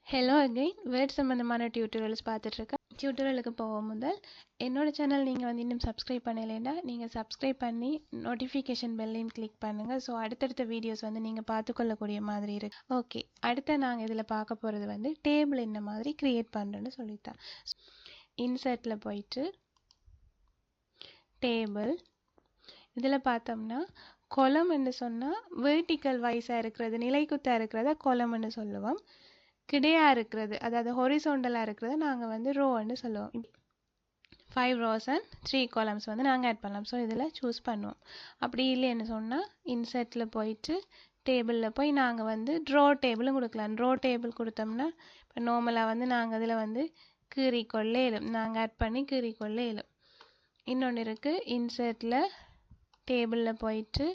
Hello again word சம்மந்தமான tutorials பார்த்துட்ருக்கேன். டியூட்டோரியலுக்கு போக முதல் என்னோட சேனல் நீங்கள் வந்து இன்னும் சப்ஸ்கிரைப் பண்ணலைன்னா நீங்கள் சப்ஸ்கிரைப் பண்ணி நோட்டிஃபிகேஷன் பெல்லையும் கிளிக் பண்ணுங்கள். ஸோ அடுத்தடுத்த வீடியோஸ் வந்து நீங்கள் பார்த்துக்கொள்ளக்கூடிய மாதிரி இருக்கு. ஓகே, அடுத்த நாங்கள் இதில் பார்க்க போகிறது வந்து டேபிள் என்ன மாதிரி க்ரியேட் பண்ணுறேன்னு சொல்லித்தான். இன்சர்ட்டில் போயிட்டு டேபிள் இதில் பார்த்தோம்னா கொலம்னு சொன்னால் வெர்டிக்கல் வைஸாக இருக்கிறது, நிலைக்குத்தாக இருக்கிறத கொலம்னு சொல்லுவோம். கிடையாக இருக்கிறது, அதாவது ஹொரிசோண்டலாக இருக்கிறத நாங்கள் வந்து ரோன்னு சொல்லுவோம். 5 rows and 3 columns வந்து நாங்கள் ஆட் பண்ணலாம். ஸோ இதில் சூஸ் பண்ணுவோம். அப்படி இல்லைன்னு சொன்னால் இன்சர்ட்டில் போயிட்டு டேபிளில் போய் நாங்கள் வந்து ட்ரோ டேபிளும் கொடுக்கலாம். ட்ரோ டேபிள் கொடுத்தோம்னா இப்போ நார்மலாக வந்து நாங்கள் அதில் வந்து கீறிக்கொள்ளே இயலும், நாங்கள் ஆட் பண்ணி கீறிக்கொள்ளே இயலும். இன்னொன்று இருக்குது, இன்சர்ட்டில் டேபிளில் போயிட்டு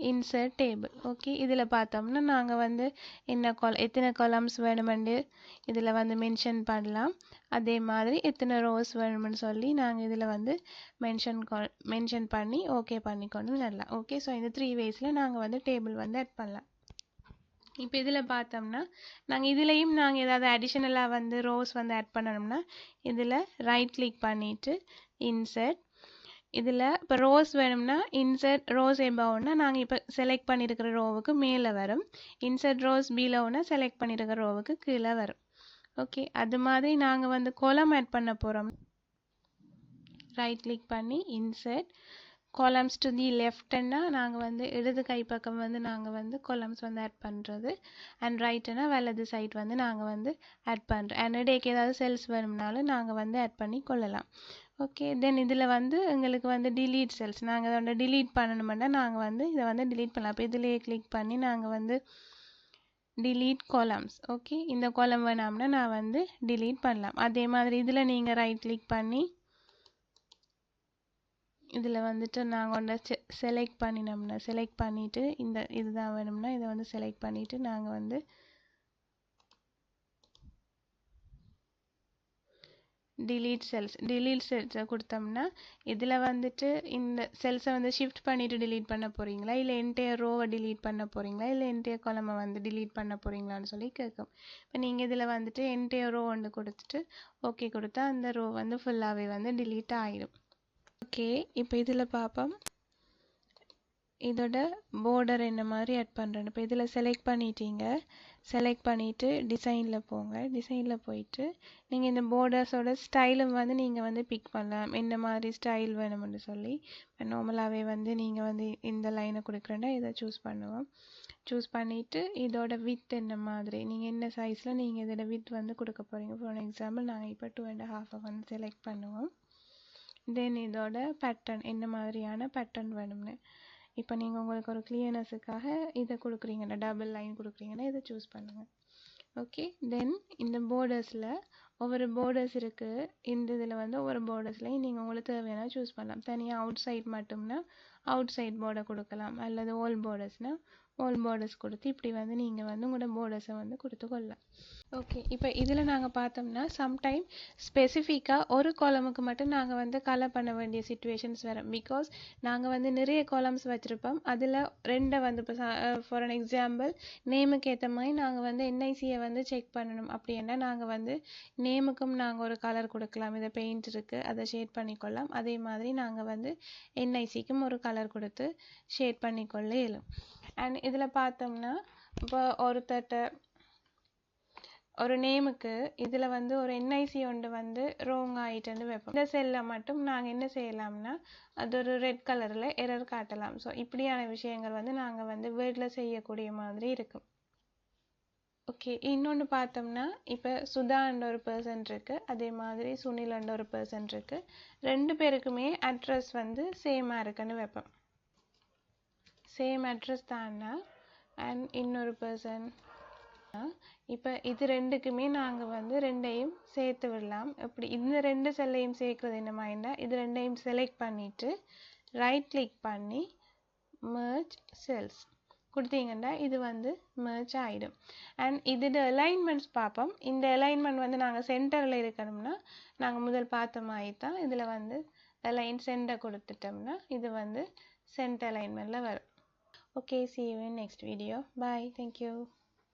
இன்சர்ட் டேபிள். ஓகே, இதில் பார்த்தோம்னா நாங்கள் வந்து எத்தனை காலம்ஸ் வேணுமெண்டு இதில் வந்து மென்ஷன் பண்ணலாம். அதே மாதிரி எத்தனை ரோஸ் வேணுமென்னு சொல்லி நாங்கள் இதில் வந்து மென்ஷன் பண்ணி ஓகே பண்ணிக்கொண்டு விடலாம். ஓகே, ஸோ இந்த 3 waysல நாங்கள் வந்து டேபிள் வந்து ஆட் பண்ணலாம். இப்போ இதில் பார்த்தோம்னா நாங்கள் இதுலேயும் நாங்கள் ஏதாவது அடிஷ்னலாக வந்து ரோஸ் வந்து ஆட் பண்ணணும்னா இதில் ரைட் கிளிக் பண்ணிவிட்டு இன்சர்ட், இதில் இப்போ ரோஸ் வேணும்னா இன்சர்ட் ரோஸ் எபவுன்னா நாங்கள் இப்போ செலக்ட் பண்ணியிருக்கிற ரோவுக்கு மேலே வரும். இன்சர்ட் ரோஸ் பீலோவுன்னா செலக்ட் பண்ணியிருக்கிற ரோவுக்கு கீழே வரும். ஓகே, அது மாதிரி நாங்கள் வந்து கோலம் ஆட் பண்ண போகிறோம். ரைட் கிளிக் பண்ணி இன்சர்ட் காலம்ஸ் டு தி லெஃப்ட்னா நாங்கள் வந்து இடது கைப்பக்கம் வந்து நாங்கள் வந்து காலம்ஸ் வந்து ஆட் பண்ணுறது, அண்ட் ரைட்டுனா வலது சைட் வந்து நாங்கள் வந்து ஆட் பண்ணுறோம். அண்ட் இடைக்கு ஏதாவது செல்ஸ் வேணும்னாலும் நாங்கள் வந்து ஆட் பண்ணி கொள்ளலாம். ஓகே, தென் இதில் வந்து எங்களுக்கு வந்து டிலீட் செல்ஸ் நாங்கள் அதோட டிலீட் பண்ணணுமெண்டா நாங்கள் வந்து இதை வந்து டிலீட் பண்ணலாம். அப்போ இதிலேயே கிளிக் பண்ணி நாங்கள் வந்து டிலீட் காலம்ஸ். ஓகே, இந்த காலம் வேணாம்னா நான் வந்து டிலீட் பண்ணலாம். அதே மாதிரி இதில் நீங்கள் ரைட் கிளிக் பண்ணி இதில் வந்துட்டு நாங்கள் ஒன்று செலக்ட் பண்ணினோம்னா செலக்ட் பண்ணிவிட்டு இந்த இதுதான் வேணும்னா இதை வந்து செலக்ட் பண்ணிவிட்டு நாங்கள் வந்து delete செல்ஸை கொடுத்தோம்னா இதில் வந்துட்டு இந்த செல்ஸை வந்து ஷிஃப்ட் பண்ணிவிட்டு delete பண்ண போகிறீங்களா, இல்லை என்டையர் ரோவை delete பண்ண போகிறீங்களா, இல்லை என்டையர் காலமை வந்து delete பண்ண போகிறீங்களான்னு சொல்லி கேட்கும். இப்போ நீங்கள் இதில் வந்துட்டு என்டையர் ரோ வந்து கொடுத்துட்டு ஓகே கொடுத்தா அந்த ரோ வந்து ஃபுல்லாகவே வந்து delete ஆகிடும். ஓகே, இப்போ இதில் பார்ப்போம் இதோட border என்ன மாதிரி ஆட் பண்ணுறேன்னு. இப்போ இதில் செலக்ட் பண்ணிட்டீங்க, செலக்ட் பண்ணிவிட்டு டிசைனில் போங்க. டிசைனில் போயிட்டு நீங்கள் இந்த போர்டர்ஸோட ஸ்டைலும் வந்து நீங்கள் வந்து பிக் பண்ணலாம், என்ன மாதிரி ஸ்டைல் வேணும்னு சொல்லி. நார்மலாகவே வந்து நீங்கள் வந்து இந்த லைனை கொடுக்குறேன்னா இதை சூஸ் பண்ணுவோம். சூஸ் பண்ணிவிட்டு இதோட வித் என்ன மாதிரி நீங்கள் என்ன சைஸில் நீங்கள் இதோட வித் வந்து கொடுக்க போகிறீங்க. ஃபார் எக்ஸாம்பிள் நாங்கள் இப்போ 2.5 வந்து செலக்ட் பண்ணுவோம். தென் இதோட பேட்டர்ன் என்ன மாதிரியான பேட்டர்ன் வேணும்னு இப்போ நீங்கள் உங்களுக்கு ஒரு கிளியர்னஸுக்காக இதை கொடுக்குறீங்கன்னா டபுள் லைன் கொடுக்குறீங்கன்னா இதை சூஸ் பண்ணுங்கள். ஓகே, தென் இந்த போர்டர்ஸில் ஒவ்வொரு போர்டர்ஸ் இருக்குது. இந்த இதில் வந்து ஒவ்வொரு போர்டர்ஸ்லையும் நீங்கள் உங்களுக்கு தேவையான சூஸ் பண்ணலாம். தனியாக அவுட் சைட் மட்டும்னா அவுட் சைட் போர்டர் கொடுக்கலாம், அல்லது ஓல் போர்டர்ஸ்னால் ஓல் போர்டர்ஸ் கொடுத்து இப்படி வந்து நீங்கள் வந்து உங்களோட போர்டர்ஸை வந்து கொடுத்து கொள்ளலாம். ஓகே, இப்போ இதில் நாங்கள் பார்த்தோம்னா சம்டைம் ஸ்பெசிஃபிக்காக ஒரு காலமுக்கு மட்டும் நாங்கள் வந்து கலர் பண்ண வேண்டிய சுச்சுவேஷன்ஸ் வரும். பிகாஸ் நாங்கள் வந்து நிறைய காலம்ஸ் வச்சுருப்போம், அதில் ரெண்டை வந்து இப்போ ஃபார் அன் எக்ஸாம்பிள் நேமுக்கு ஏற்ற மாதிரி நாங்கள் வந்து என்ஐசியை வந்து செக் பண்ணணும். அப்படின்னா நாங்கள் வந்து நேமுக்கும் நாங்கள் ஒரு கலர் கொடுக்கலாம், இதை பெயிண்ட் இருக்குது அதை ஷேட் பண்ணிக்கொள்ளலாம். அதே மாதிரி நாங்கள் வந்து என்ஐசிக்கும் ஒரு கலர் கொடுத்து ஷேட் பண்ணிக்கொள்ள இயலும். அண்ட் இதில் பார்த்தோம்னா இப்போ ஒரு நேமுக்கு இதில் வந்து ஒரு என்ஐசி ஒன்று வந்து ரோங் ஆகிட்டு வைப்போம். இந்த செல்லில் மட்டும் நாங்கள் என்ன செய்யலாம்னா அது ஒரு ரெட் கலரில் எரர் காட்டலாம். ஸோ இப்படியான விஷயங்கள் வந்து நாங்கள் வந்து வேர்டில் செய்யக்கூடிய மாதிரி இருக்கும். ஓகே, இன்னொன்று பார்த்தோம்னா இப்போ சுதான்ற ஒரு பர்சன் இருக்குது, அதே மாதிரி சுனில்ன்ற ஒரு பர்சன் இருக்குது. ரெண்டு பேருக்குமே அட்ரஸ் வந்து சேமாக இருக்குன்னு வைப்போம். சேம் அட்ரஸ் தான்னா அண்ட் இன்னொரு பர்சன் இப்போ இது ரெண்டுக்குமே நாங்கள் வந்து ரெண்டையும் சேர்த்து விடலாம். இப்படி இந்த ரெண்டு செல்லையும் சேர்க்குறது என்ன மாதிரினா இது ரெண்டையும் செலக்ட் பண்ணிவிட்டு ரைட் கிளிக் பண்ணி merge செல்ஸ் கொடுத்தீங்கன்னா இது வந்து merge ஆகிடும். அண்ட் இதோட அலைன்மெண்ட்ஸ் பார்ப்போம். இந்த அலைன்மெண்ட் வந்து நாங்கள் சென்டரில் இருக்கணும்னா நாங்கள் முதல் பார்த்த மாதிரி தான் இதில் வந்து அலைன் சென்டர் கொடுத்துட்டோம்னா இது வந்து சென்டர் அலைன்மெண்ட்டில் வரும். Okay, see you in next video. Bye. Thank you.